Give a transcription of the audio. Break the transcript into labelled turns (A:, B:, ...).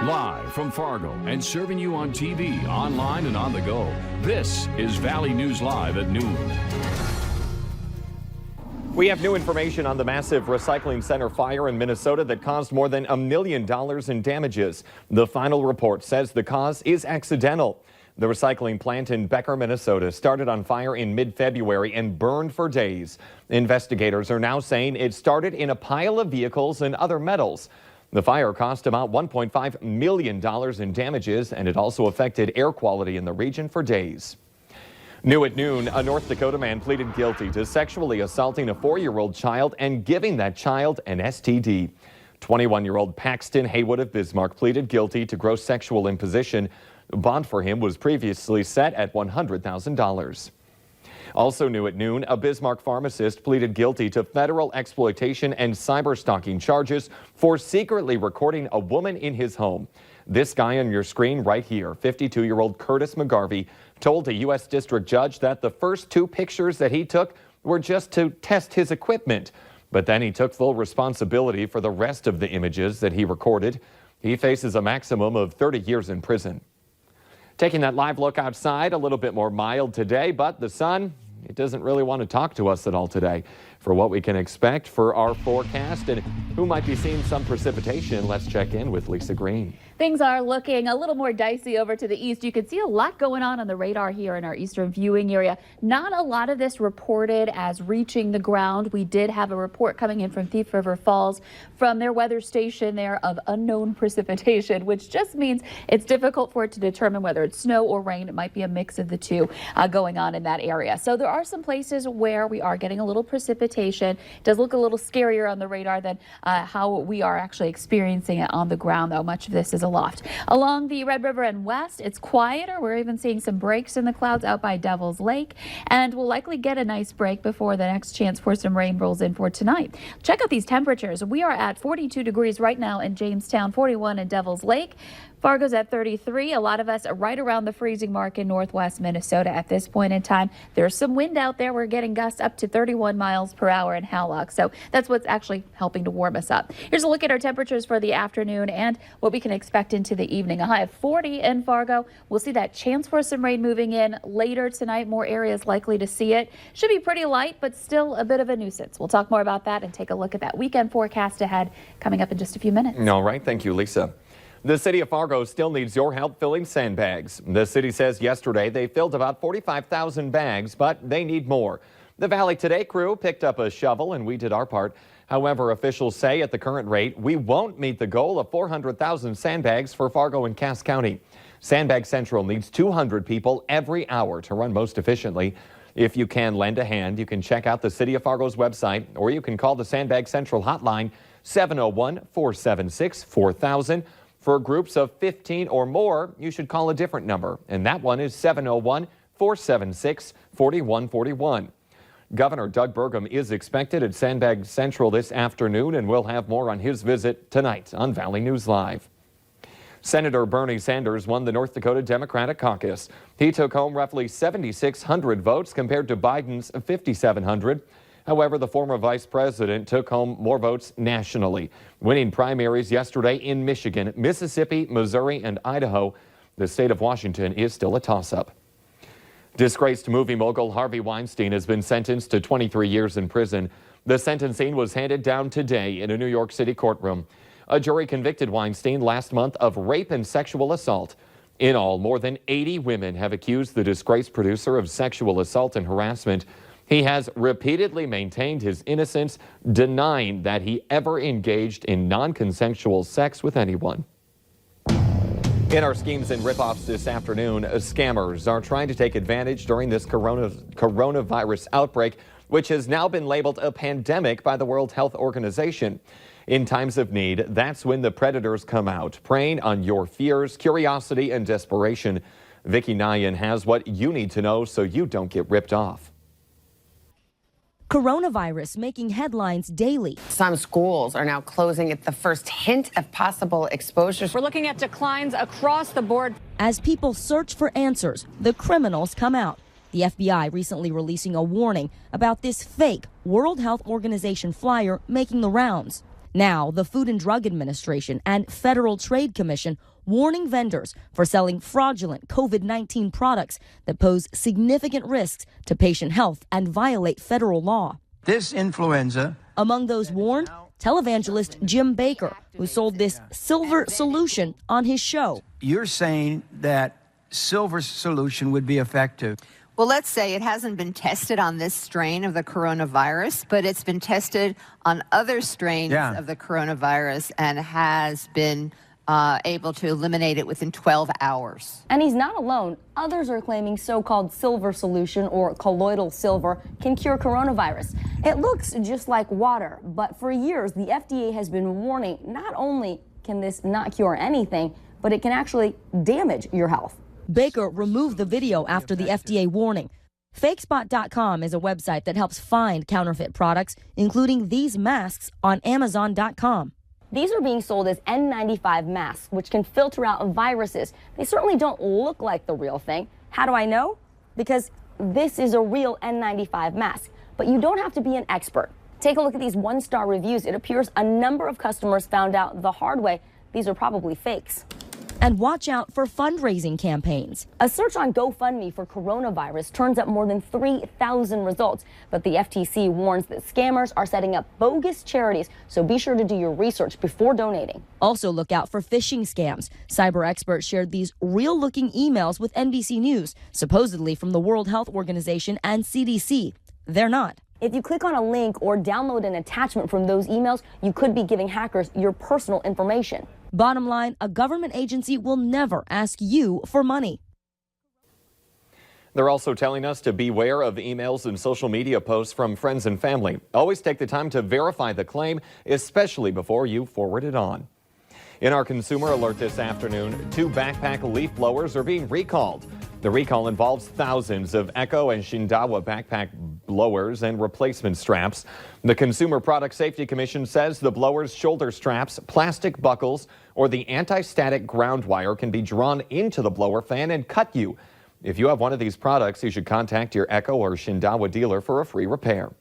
A: Live from Fargo and serving you on TV, online, and on the go. This is Valley News Live at noon.
B: We have new information on the massive recycling center fire in Minnesota that caused more than $1 million in damages. The final report says the cause is accidental. The recycling plant in Becker, Minnesota started on fire in mid-February and burned for days. Investigators are now saying it started in a pile of vehicles and other metals. The fire cost about $1.5 million in damages, and it also affected air quality in the region for days. New at noon, a North Dakota man pleaded guilty to sexually assaulting a 4-year-old child and giving that child an STD. 21-year-old Paxton Haywood of Bismarck pleaded guilty to gross sexual imposition. Bond for him was previously set at $100,000. Also new at noon, a Bismarck pharmacist pleaded guilty to federal exploitation and cyber-stalking charges for secretly recording a woman in his home. This guy on your screen right here, 52-year-old Curtis McGarvey, told a U.S. district judge that the first 2 pictures that he took were just to test his equipment. But then he took full responsibility for the rest of the images that he recorded. He faces a maximum of 30 years in prison. Taking that live look outside, a little bit more mild today, but the sun, it doesn't really want to talk to us at all today. For what we can expect for our forecast and who might be seeing some precipitation, let's check in with Lisa Green.
C: Things are looking a little more dicey over to the east. You can see a lot going on the radar here in our eastern viewing area. Not a lot of this reported as reaching the ground. We did have a report coming in from Thief River Falls from their weather station there of unknown precipitation, which just means it's difficult for it to determine whether it's snow or rain. It might be a mix of the two going on in that area. So there are some places where we are getting a little precipitation. It does look a little scarier on the radar than how we are actually experiencing it on the ground, though. Much of this is aloft. Along the Red River and west, it's quieter. We're even seeing some breaks in the clouds out by Devil's Lake, and we'll likely get a nice break before the next chance for some rain rolls in for tonight. Check out these temperatures. We are at 42 degrees right now in Jamestown, 41 in Devil's Lake. Fargo's at 33. A lot of us are right around the freezing mark in northwest Minnesota at this point in time. There's some wind out there. We're getting gusts up to 31 miles per hour in Hallock. So that's what's actually helping to warm us up. Here's a look at our temperatures for the afternoon and what we can expect into the evening. A high of 40 in Fargo. We'll see that chance for some rain moving in later tonight. More areas likely to see it. Should be pretty light, but still a bit of a nuisance. We'll talk more about that and take a look at that weekend forecast ahead coming up in just a few minutes.
B: All right. Thank you, Lisa. The city of Fargo still needs your help filling sandbags. The city says yesterday they filled about 45,000 bags, but they need more. The Valley Today crew picked up a shovel and we did our part. However, officials say at the current rate, we won't meet the goal of 400,000 sandbags for Fargo and Cass County. Sandbag Central needs 200 people every hour to run most efficiently. If you can lend a hand, you can check out the City of Fargo's website, or you can call the Sandbag Central hotline, 701-476-4000. For groups of 15 or more, you should call a different number, and that one is 701-476-4141. Governor Doug Burgum is expected at Sandbag Central this afternoon, and we'll have more on his visit tonight on Valley News Live. Senator Bernie Sanders won the North Dakota Democratic caucus. He took home roughly 7,600 votes compared to Biden's 5,700. However, the former vice president took home more votes nationally, winning primaries yesterday in Michigan, Mississippi, Missouri, and Idaho. The state of Washington is still a toss-up. Disgraced movie mogul Harvey Weinstein has been sentenced to 23 years in prison. The sentencing was handed down today in a New York City courtroom. A jury convicted Weinstein last month of rape and sexual assault. In all, more than 80 women have accused the disgraced producer of sexual assault and harassment. He has repeatedly maintained his innocence, denying that he ever engaged in non-consensual sex with anyone. In our schemes and ripoffs this afternoon, scammers are trying to take advantage during this coronavirus outbreak, which has now been labeled a pandemic by the World Health Organization. In times of need, that's when the predators come out, preying on your fears, curiosity, and desperation. Vicki Nyan has what you need to know so you don't get ripped off.
D: Coronavirus making headlines daily.
E: Some schools are now closing at the first hint of possible exposures.
F: We're looking at declines across the board.
D: As people search for answers, the criminals come out. The FBI recently releasing a warning about this fake World Health Organization flyer making the rounds. Now, the Food and Drug Administration and Federal Trade Commission warning vendors for selling fraudulent COVID-19 products that pose significant risks to patient health and violate federal law.
G: This influenza.
D: Among those warned, televangelist Jim Baker, who sold this silver solution on his show.
G: You're saying that silver solution would be effective.
H: Well, let's say it hasn't been tested on this strain of the coronavirus, but it's been tested on other strains of the coronavirus and has been able to eliminate it within 12 hours.
D: And he's not alone. Others are claiming so-called silver solution, or colloidal silver, can cure coronavirus. It looks just like water, but for years the FDA has been warning not only can this not cure anything, but it can actually damage your health. Baker removed the video after the FDA warning. Fakespot.com is a website that helps find counterfeit products, including these masks on Amazon.com. These are being sold as N95 masks, which can filter out viruses. They certainly don't look like the real thing. How do I know? Because this is a real N95 mask, but you don't have to be an expert. Take a look at these one-star reviews. It appears a number of customers found out the hard way these are probably fakes. And watch out for fundraising campaigns. A search on GoFundMe for coronavirus turns up more than 3,000 results, but the FTC warns that scammers are setting up bogus charities, so be sure to do your research before donating. Also look out for phishing scams. Cyber experts shared these real-looking emails with NBC News, supposedly from the World Health Organization and CDC. They're not. If you click on a link or download an attachment from those emails, you could be giving hackers your personal information. Bottom line, a government agency will never ask you for money.
B: They're also telling us to beware of emails and social media posts from friends and family. Always take the time to verify the claim, especially before you forward it on. In our consumer alert this afternoon, 2 backpack leaf blowers are being recalled. The recall involves thousands of Echo and Shindawa backpack blowers and replacement straps. The Consumer Product Safety Commission says the blowers' shoulder straps, plastic buckles, or the anti-static ground wire can be drawn into the blower fan and cut you. If you have one of these products, you should contact your Echo or Shindawa dealer for a free repair.